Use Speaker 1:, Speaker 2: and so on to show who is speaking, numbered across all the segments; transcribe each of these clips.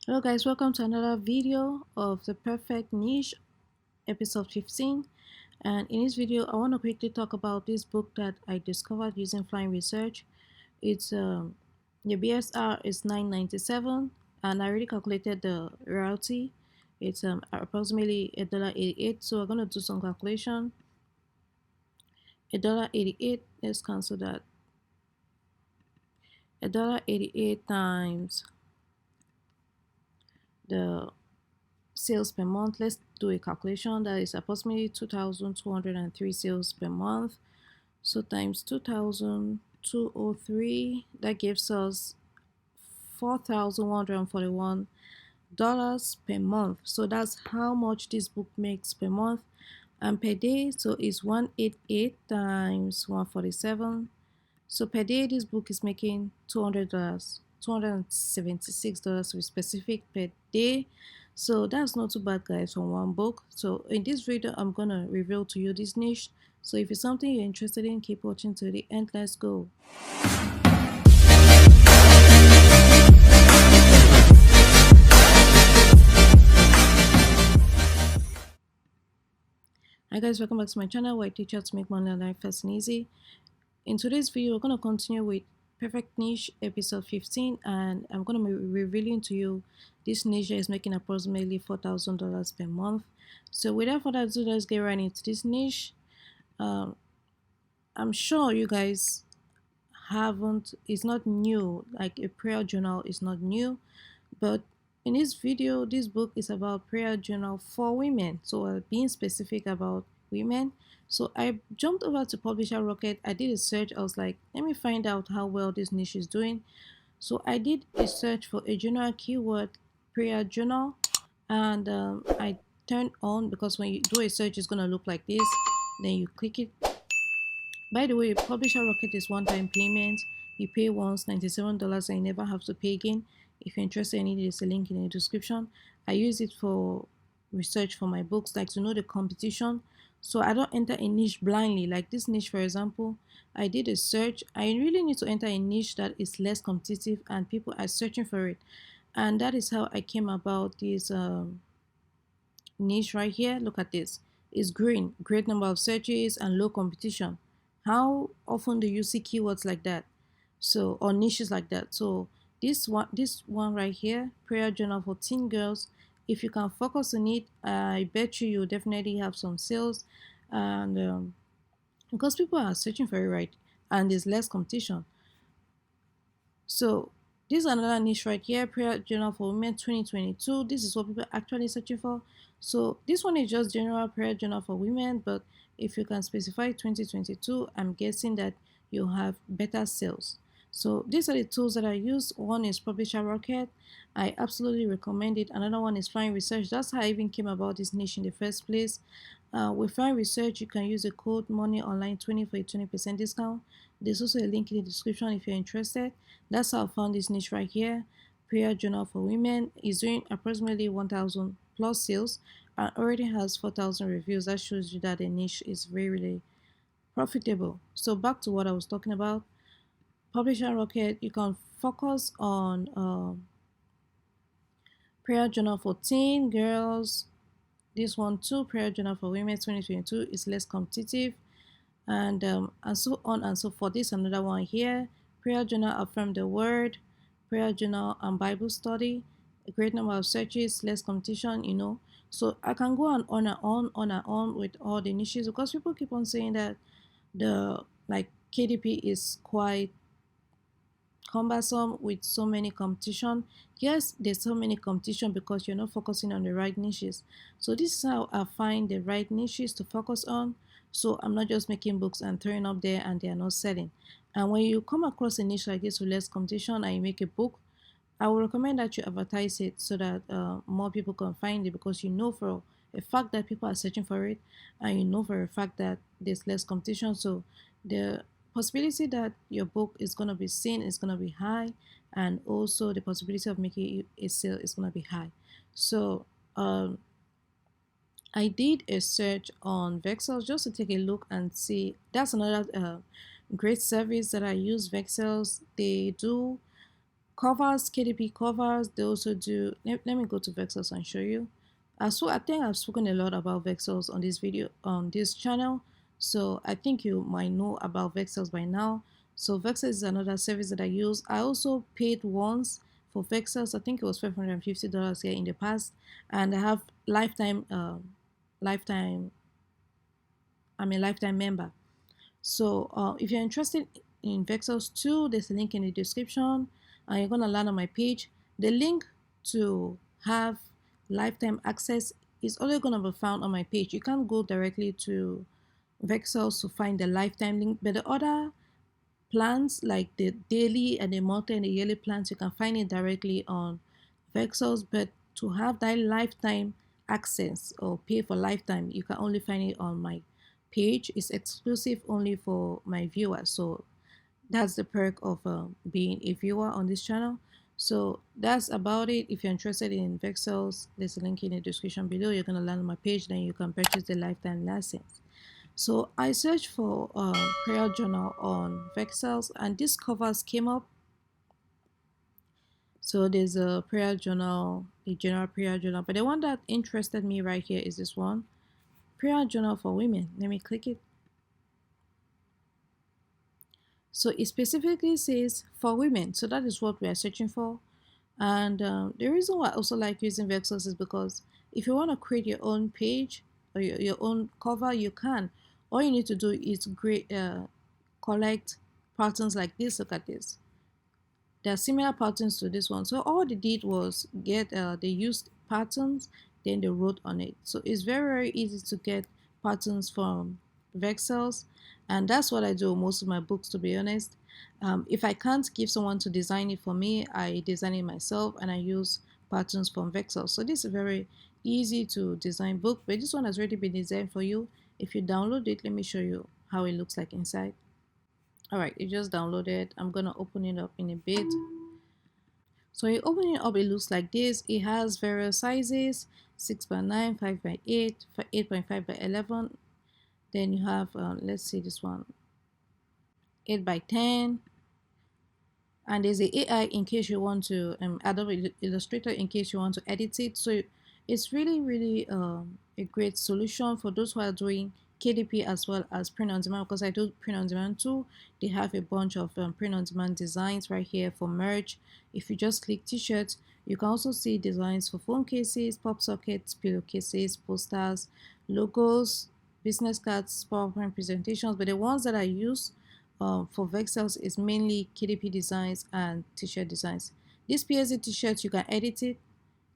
Speaker 1: Hello guys, welcome to another video of the perfect niche, episode 15. And in this video I want to quickly talk about this book that I discovered using flying research. It's the BSR is 9.97, and I already calculated the royalty. It's approximately $1.88. So we're gonna do some calculation. $1.88, let's cancel that. $1.88 times the sales per month. Let's do a calculation. That is approximately 2,203 sales per month. So times 2,203, that gives us $4,141 per month. So that's how much this book makes per month and per day. So it's 188 times 147. So per day, this book is making $200, $276 to be specific per day. So that's not too bad, guys, on one book. So in this video, I'm gonna reveal to you this niche. So if it's something you're interested in, keep watching to the end. Let's go. Hi guys, welcome back to my channel where I teach you how to make money in life fast and easy. In today's video, we're going to continue with Perfect Niche episode 15, and I'm going to be revealing to you this niche is making approximately $4,000 per month. So without further ado, let's get right into this niche. I'm sure you guys haven't, it's not new, like a prayer journal is not new, but in this video, this book is about prayer journal for women. So being specific about women. So I jumped over to Publisher Rocket. I did a search. I was like, let me find out how well this niche is doing. So I did a search for a general keyword prayer journal, and I turned on, because when you do a search, it's gonna look like this. Then you click it. By the way, Publisher Rocket is one-time payment. You pay once, $97, and you never have to pay again. If you're interested in it, there's a link in the description. I use it for research for my books, like to know the competition. So I don't enter a niche blindly. Like this niche, for example, I did a search. I really need to enter a niche that is less competitive and people are searching for it. And that is how I came about this niche right here. Look at this. It's green, great number of searches and low competition. How often do you see keywords like that? So, or niches like that? So this one right here, prayer journal for teen girls. If you can focus on it, I bet you'll definitely have some sales, and because people are searching for it, right, and there's less competition. So this is another niche right here, prayer journal for women 2022. This is what people are actually searching for. So this one is just general prayer journal for women, but if you can specify 2022, I'm guessing that you'll have better sales. So these are the tools that I use. One is Publisher Rocket. I absolutely recommend it. Another one is Fine Research. That's how I even came about this niche in the first place. With Fine Research, you can use the code MONEYONLINE20 for a 20% discount. There's also a link in the description if you're interested. That's how I found this niche right here. Prayer Journal for Women is doing approximately 1,000 plus sales and already has 4,000 reviews. That shows you that the niche is very, really profitable. So back to what I was talking about. Publisher Rocket, you can focus on Prayer Journal for teen girls. This one too, Prayer Journal for Women 2022, is less competitive, and so on and so forth. This is another one here. Prayer Journal Affirm the Word, Prayer Journal and Bible Study. A great number of searches, less competition. So I can go on with all the niches, because people keep on saying that the like KDP is quite cumbersome with so many competition. Yes, there's so many competition because you're not focusing on the right niches. So this is how I find the right niches to focus on. So I'm not just making books and throwing up there and they are not selling. And when you come across a niche like this with less competition and you make a book, I would recommend that you advertise it so that more people can find it, because you know for a fact that people are searching for it, and you know for a fact that there's less competition. So the possibility that your book is going to be seen is going to be high, and also the possibility of making a sale is going to be high. So I did a search on Vexels just to take a look and see. That's another great service that I use, Vexels. They do Covers, KDP covers. They also do. Let me go to Vexels and show you. So I think I've spoken a lot about Vexels on this video on this channel. So I think you might know about Vexels by now. So Vexels is another service that I use. I also paid once for Vexels. I think it was $550 here in the past, and I have lifetime. Lifetime. I'm a lifetime member. So if you're interested in Vexels too, there's a link in the description, and you're gonna land on my page. The link to have lifetime access is only gonna be found on my page. You can't go directly to Vexels to find the lifetime link, but the other plans like the daily and the monthly and the yearly plans, you can find it directly on Vexels. But to have that lifetime access or pay for lifetime, you can only find it on my page. It's exclusive only for my viewers. So that's the perk of being a viewer on this channel. So that's about it. If you're interested in Vexels, there's a link in the description below. You're going to land on my page, then you can purchase the lifetime license. So I searched for prayer journal on Vexels, and these covers came up. So there's a prayer journal, a general prayer journal, but the one that interested me right here is this one, prayer journal for women. Let me click it. So it specifically says for women. So that is what we are searching for. And the reason why I also like using Vexels is because if you want to create your own page or your own cover, you can. All you need to do is collect patterns like this. Look at this. There are similar patterns to this one. So all they did was they used patterns, then they wrote on it. So it's very, very easy to get patterns from Vexels. And that's what I do with most of my books, to be honest. If I can't give someone to design it for me, I design it myself and I use patterns from Vexels. So this is very easy to design book, but this one has already been designed for you. If you download it, let me show you how it looks like inside. All right, it just downloaded. I'm gonna open it up in a bit. So you open it up, it looks like this. It has various sizes: 6 by 9, 5 by 8, 8.5 by 11. Then you have let's see this one, 8 by 10. And there's a AI in case you want to Adobe Illustrator in case you want to edit it. So it's really, really a great solution for those who are doing KDP as well as print on demand, because I do print on demand too. They have a bunch of print on demand designs right here for merch. If you just click t-shirts, you can also see designs for phone cases, pop sockets, pillowcases, posters, logos, business cards, PowerPoint presentations. But the ones that I use for Vexels is mainly KDP designs and t-shirt designs. This PSD t-shirt, you can edit it.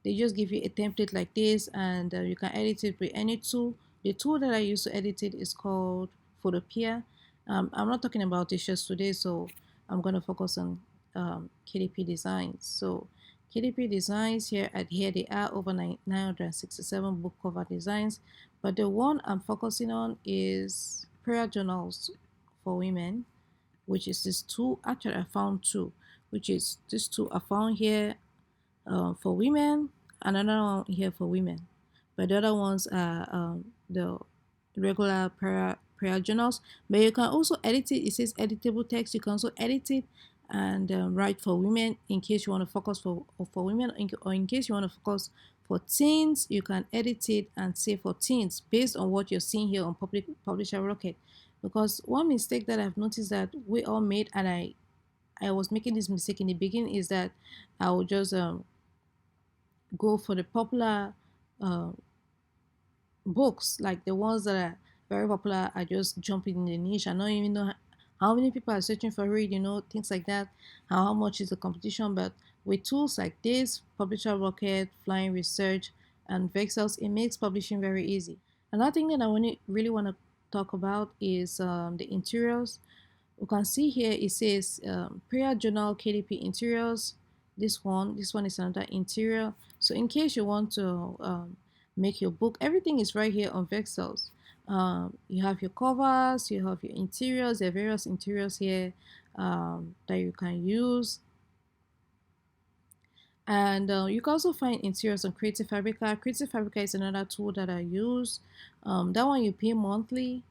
Speaker 1: They just give you a template like this, and you can edit it with any tool. The tool that I use to edit it is called Photopea. I'm not talking about t-shirts today, so I'm going to focus on KDP designs. So KDP designs here they are over 967 book cover designs, but the one I'm focusing on is prayer journals for women, which is this two. Actually, I found two, which is this two I found here for women, and another one here for women. But the other ones are the regular prayer journals. But you can also edit it. It says editable text. You can also edit it and write for women in case you want to focus for women, or in case you want to focus for teens. You can edit it and say for teens based on what you're seeing here on Publisher Rocket. Because one mistake that I've noticed that we all made, and I was making this mistake in the beginning, is that I would just go for the popular uh, books, like the ones that are very popular. I just jump in the niche. I don't even know how many people are searching for it, things like that. How much is the competition? But with tools like this, Publisher Rocket, Flying Research, and Vexels, it makes publishing very easy. Another thing that I really want to talk about is the interiors. You can see here it says prayer journal KDP interiors. This one is another interior. So in case you want to make your book, everything is right here on Vexels. You have your covers, you have your interiors. There are various interiors here that you can use. And you can also find interiors on Creative Fabrica. Creative Fabrica is another tool that I use. That one you pay monthly,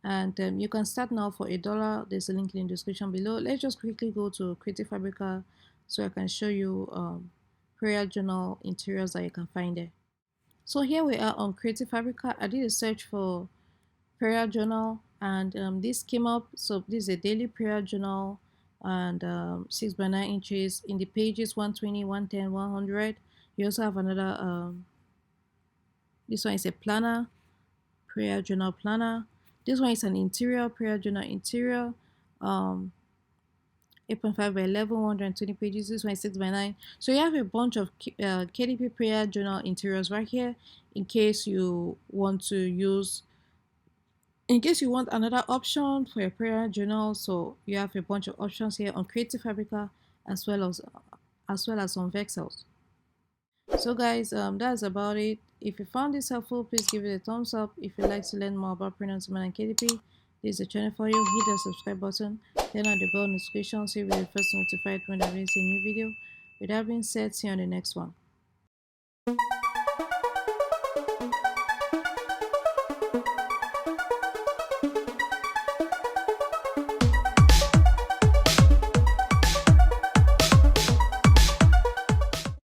Speaker 1: and you can start now for $1. There's a link in the description below. Let's just quickly go to Creative Fabrica so I can show you prayer journal interiors that you can find there. So here we are on Creative Fabrica. I did a search for prayer journal, and this came up. So this is a daily prayer journal, and 6 by 9 inches. In the pages 120, 110, 100. You also have another this one is a planner, prayer journal planner. This one is an interior prayer journal interior, um 8.5 by 11, 120 pages. This one is 6 by 9. So you have a bunch of KDP prayer journal interiors right here in case you want to use, in case you want another option for your prayer journal. So you have a bunch of options here on Creative Fabrica as well as on Vexels. So guys, that's about it. If you found this helpful, please give it a thumbs up. If you'd like to learn more about print on demand and KDP, this is the channel for you. Hit the subscribe button, turn on the bell notification so you'll be the first notified when I release a new video. With that being said, see you on the next one.